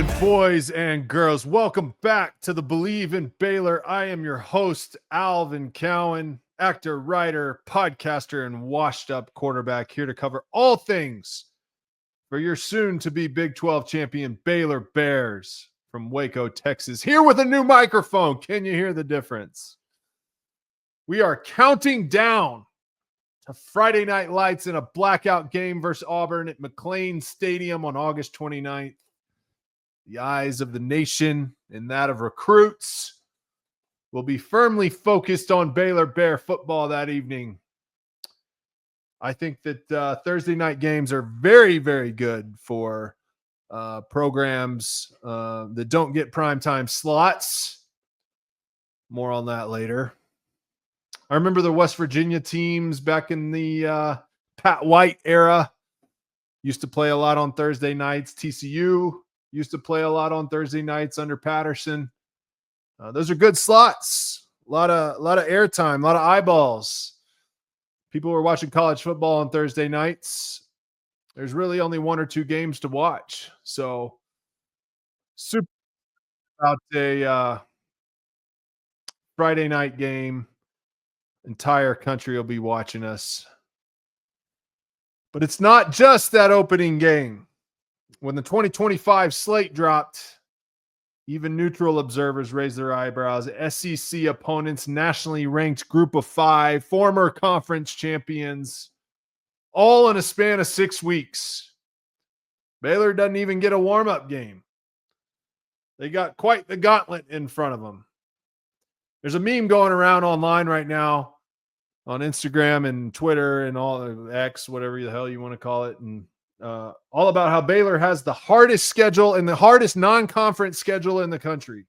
morning, boys and girls. Welcome back to the Believe in Baylor. I am your host, Alvin Cowan, actor, writer, podcaster, and washed-up quarterback, here to cover all things for your soon-to-be Big 12 champion Baylor Bears from Waco, Texas. Here with a new microphone. Can you hear the difference? We are counting down to Friday Night Lights in a blackout game versus Auburn at McLean Stadium on August 29th. The eyes of the nation and that of recruits will be firmly focused on Baylor Bear football that evening. I think that Thursday night games are very, very good for programs that don't get primetime slots. More on that later. I remember the West Virginia teams back in the Pat White era used to play a lot on Thursday nights. TCU used to play a lot on Thursday nights under Patterson. Those are good slots. A lot of airtime, a lot of eyeballs. People were watching college football on Thursday nights. There's really only one or two games to watch. So super about a Friday night game. Entire country will be watching us. But it's not just that opening game. When the 2025 slate dropped, even neutral observers raised their eyebrows. SEC opponents, nationally ranked group of 5, former conference champions, all in a span of 6 weeks. Baylor doesn't even get a warm-up game. They got quite the gauntlet in front of them. There's a meme going around online right now on Instagram and Twitter and all X, whatever the hell you want to call it, and all about how Baylor has the hardest schedule and the hardest non-conference schedule in the country,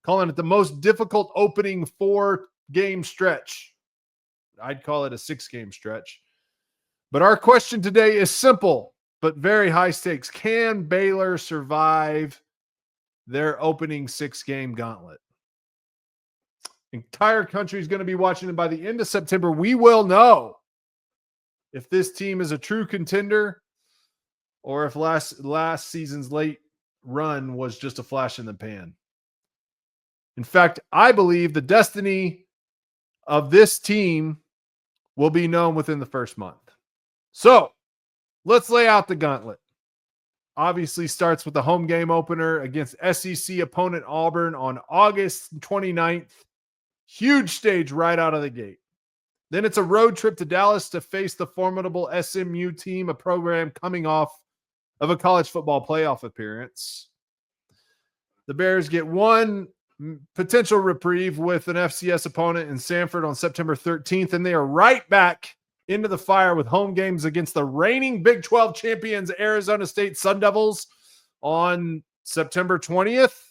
calling it the most difficult opening 4-game stretch. I'd call it a 6-game stretch. But our question today is simple, but very high stakes. Can Baylor survive their opening 6-game gauntlet? The entire country is going to be watching, and by the end of September, we will know if this team is a true contender or if last season's late run was just a flash in the pan. In fact, I believe the destiny of this team will be known within the first month. So let's lay out the gauntlet. Obviously starts with the home game opener against SEC opponent Auburn on August 29th. Huge stage right out of the gate. Then it's a road trip to Dallas to face the formidable SMU team, a program coming off of a college football playoff appearance. The Bears get one potential reprieve with an FCS opponent in Samford on September 13th, and they are right back into the fire with home games against the reigning Big 12 champions Arizona State Sun Devils on September 20th.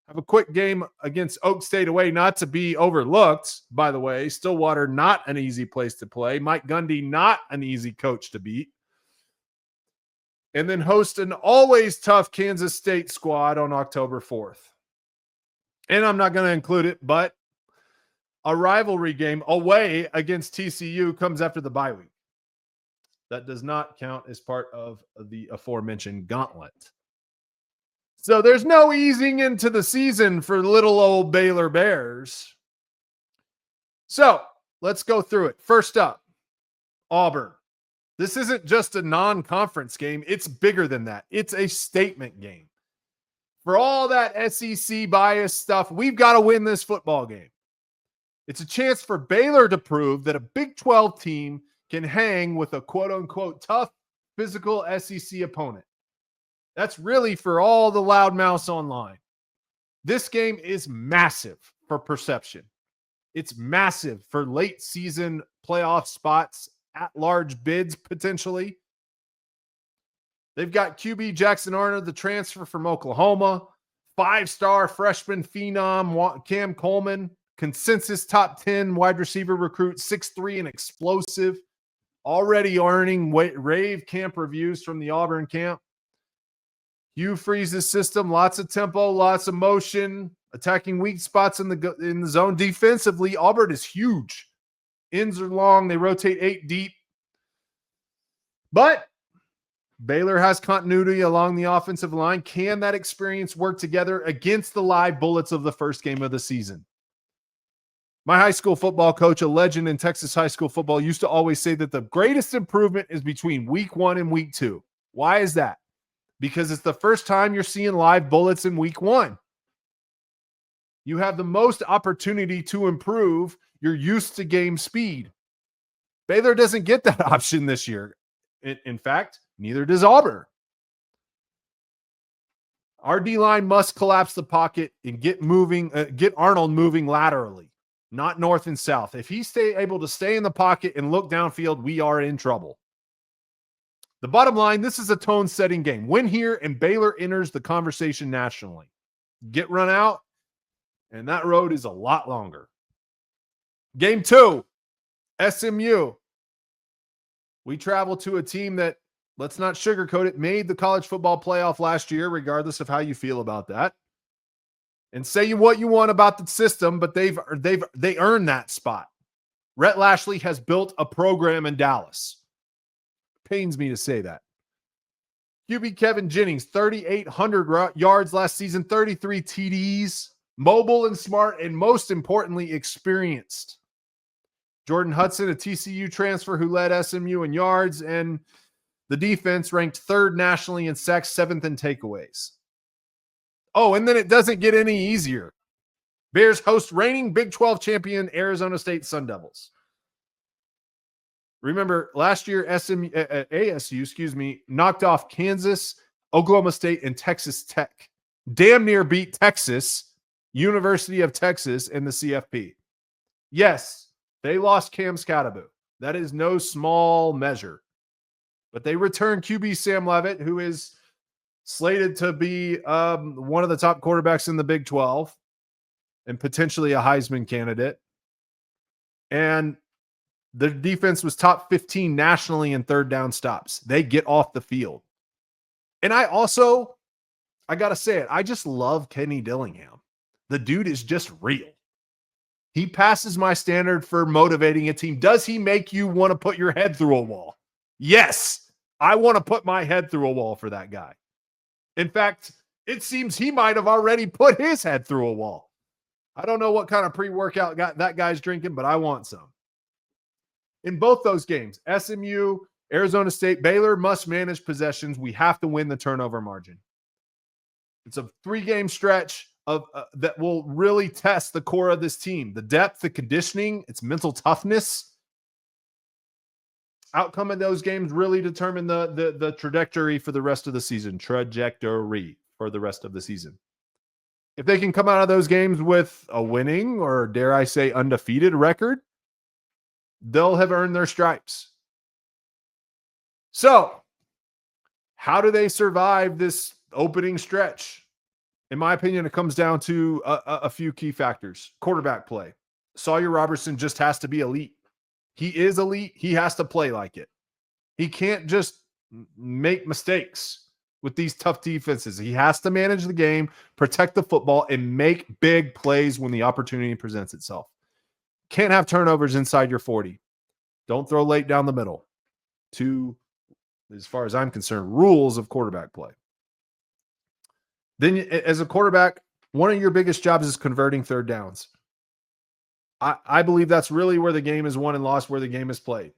Have a quick game against Oak State away, not to be overlooked, by the way. Stillwater, not an easy place to play. Mike Gundy, not an easy coach to beat. And then host an always tough Kansas State squad on October 4th. And I'm not going to include it, but a rivalry game away against TCU comes after the bye week. That does not count as part of the aforementioned gauntlet. So there's no easing into the season for little old Baylor Bears. So let's go through it. First up, Auburn. This isn't just a non-conference game. It's bigger than that. It's a statement game. For all that SEC bias stuff, we've got to win this football game. It's a chance for Baylor to prove that a Big 12 team can hang with a quote-unquote tough physical SEC opponent. That's really for all the loudmouths online. This game is massive for perception. It's massive for late season playoff spots, at large bids potentially. They've got QB Jackson Arnold, the transfer from Oklahoma, 5-star freshman phenom Cam Coleman, consensus top 10 wide receiver recruit, 6'3" and explosive, already earning rave camp reviews from the Auburn camp. Hugh Freeze's system, lots of tempo, lots of motion, attacking weak spots in the zone. Defensively, Auburn is huge. Ends are long. They rotate 8 deep. But Baylor has continuity along the offensive line. Can that experience work together against the live bullets of the first game of the season? My high school football coach, a legend in Texas high school football, used to always say that the greatest improvement is between week 1 and week 2. Why is that? Because it's the first time you're seeing live bullets in week 1. You have the most opportunity to improve your used to game speed. Baylor doesn't get that option this year. In fact, neither does Auburn. Our D-line must collapse the pocket and get Arnold moving laterally, not north and south. If he's able to stay in the pocket and look downfield, we are in trouble. The bottom line, this is a tone-setting game. Win here, and Baylor enters the conversation nationally. Get run out, and that road is a lot longer. Game 2, SMU. We travel to a team that, let's not sugarcoat it, made the college football playoff last year, regardless of how you feel about that. And say what you want about the system, but they earned that spot. Rhett Lashley has built a program in Dallas. Pains me to say that. QB Kevin Jennings, 3,800 yards last season, 33 TDs, mobile and smart, and most importantly, experienced. Jordan Hudson, a TCU transfer who led SMU in yards, and the defense ranked 3rd nationally in sacks, 7th in takeaways. Oh, and then it doesn't get any easier. Bears host reigning Big 12 champion Arizona State Sun Devils. Remember, last year ASU, knocked off Kansas, Oklahoma State, and Texas Tech. Damn near beat Texas, University of Texas, in the CFP. Yes, they lost Cam Skattebo. That is no small measure. But they returned QB Sam Leavitt, who is slated to be one of the top quarterbacks in the Big 12 and potentially a Heisman candidate. And the defense was top 15 nationally in 3rd down stops. They get off the field. And I got to say it, I just love Kenny Dillingham. The dude is just real. He passes my standard for motivating a team. Does he make you want to put your head through a wall? Yes, I want to put my head through a wall for that guy. In fact, it seems he might have already put his head through a wall. I don't know what kind of pre-workout that guy's drinking, but I want some. In both those games, SMU, Arizona State, Baylor must manage possessions. We have to win the turnover margin. It's a 3-game stretch of that will really test the core of this team. The depth, the conditioning, its mental toughness. Outcome of those games really determine the trajectory for the rest of the season. Trajectory for the rest of the season. If they can come out of those games with a winning, or dare I say undefeated record, they'll have earned their stripes. So, how do they survive this opening stretch? In my opinion, it comes down to a few key factors. Quarterback play. Sawyer Robertson just has to be elite. He is elite. He has to play like it. He can't just make mistakes with these tough defenses. He has to manage the game, protect the football, and make big plays when the opportunity presents itself. Can't have turnovers inside your 40. Don't throw late down the middle. 2, as far as I'm concerned, rules of quarterback play. Then as a quarterback, one of your biggest jobs is converting 3rd downs. I believe that's really where the game is won and lost, where the game is played.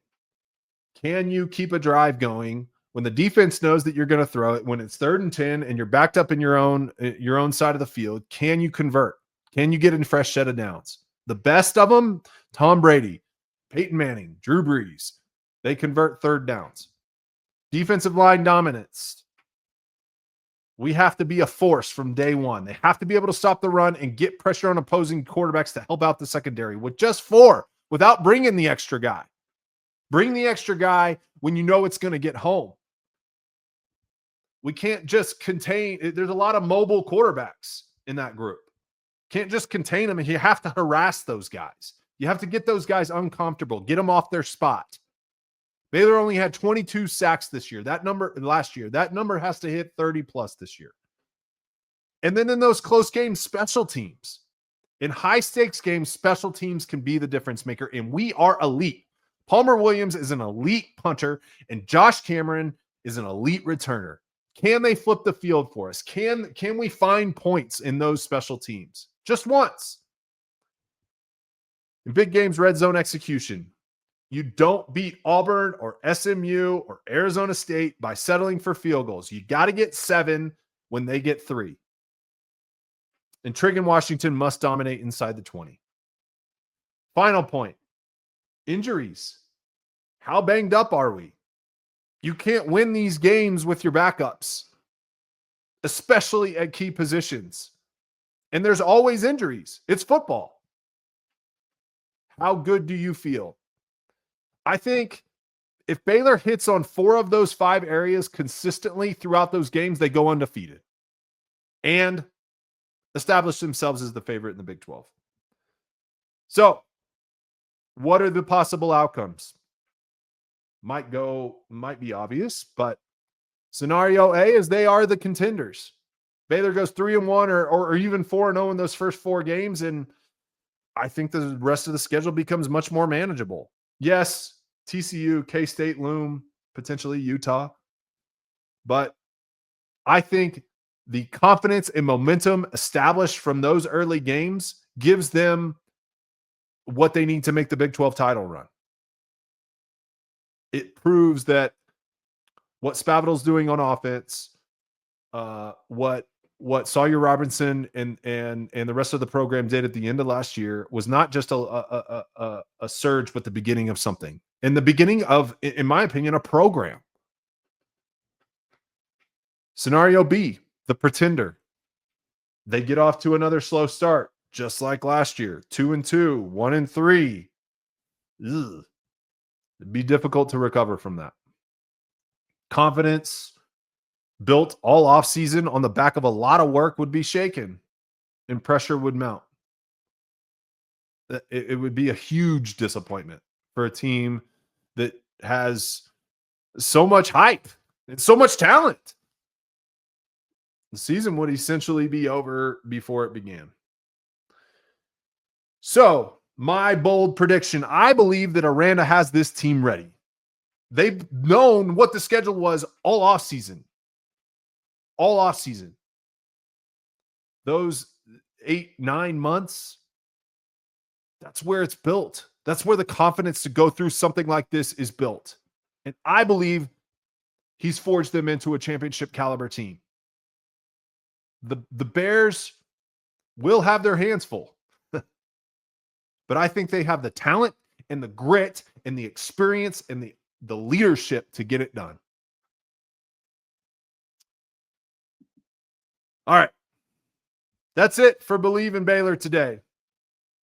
Can you keep a drive going when the defense knows that you're going to throw it, when it's 3rd and 10 and you're backed up in your own side of the field? Can you convert? Can you get in a fresh set of downs? The best of them, Tom Brady, Peyton Manning, Drew Brees, they convert 3rd downs. Defensive line dominance. We have to be a force from day one. They have to be able to stop the run and get pressure on opposing quarterbacks to help out the secondary with just 4, without bringing the extra guy. Bring the extra guy when you know it's going to get home. We can't just contain. There's a lot of mobile quarterbacks in that group. Can't just contain them. And you have to harass those guys. You have to get those guys uncomfortable, get them off their spot. Baylor only had 22 sacks this year. Last year, that number has to hit 30 plus this year. And then in those close games, special teams. In high stakes games, special teams can be the difference maker, and we are elite. Palmer Williams is an elite punter, and Josh Cameron is an elite returner. Can they flip the field for us? Can we find points in those special teams? Just once. In big games, red zone execution. You don't beat Auburn or SMU or Arizona State by settling for field goals. You got to get 7 when they get 3. And Trigg and Washington must dominate inside the 20. Final point. Injuries. How banged up are we? You can't win these games with your backups, especially at key positions. And there's always injuries. It's football. How good do you feel? I think if Baylor hits on 4 of those 5 areas consistently throughout those games, they go undefeated and establish themselves as the favorite in the Big 12. So, what are the possible outcomes? Might be obvious, but scenario A is they are the contenders. Baylor goes 3-1 or even 4-0 in those first 4 games, and I think the rest of the schedule becomes much more manageable. Yes, TCU, K-State loom, potentially Utah. But I think the confidence and momentum established from those early games gives them what they need to make the Big 12 title run. It proves that what Spavital's doing on offense, what Sawyer Robinson and the rest of the program did at the end of last year was not just a surge, but the beginning of something. And the beginning of, in my opinion, a program. Scenario B, the pretender. They get off to another slow start, just like last year. 2-2, 1-3. Ugh. It'd be difficult to recover from that. Confidence built all offseason on the back of a lot of work would be shaken and pressure would mount. It would be a huge disappointment for a team that has so much hype and so much talent. The season would essentially be over before it began. So, my bold prediction, I believe that Aranda has this team ready. They've known what the schedule was all offseason. All offseason. Those 8-9 months, that's where it's built. That's where the confidence to go through something like this is built. And I believe he's forged them into a championship caliber team. The Bears will have their hands full. But I think they have the talent and the grit and the experience and the leadership to get it done. All right. That's it for BLEAV in Baylor today.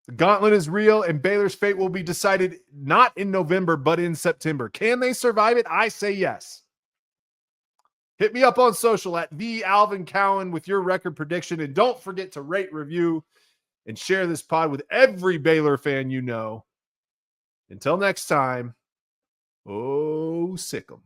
The gauntlet is real, and Baylor's fate will be decided not in November, but in September. Can they survive it? I say yes. Hit me up on social at @TheAlvinCowan with your record prediction. And don't forget to rate, review, and share this pod with every Baylor fan you know. Until next time, oh, sick 'em.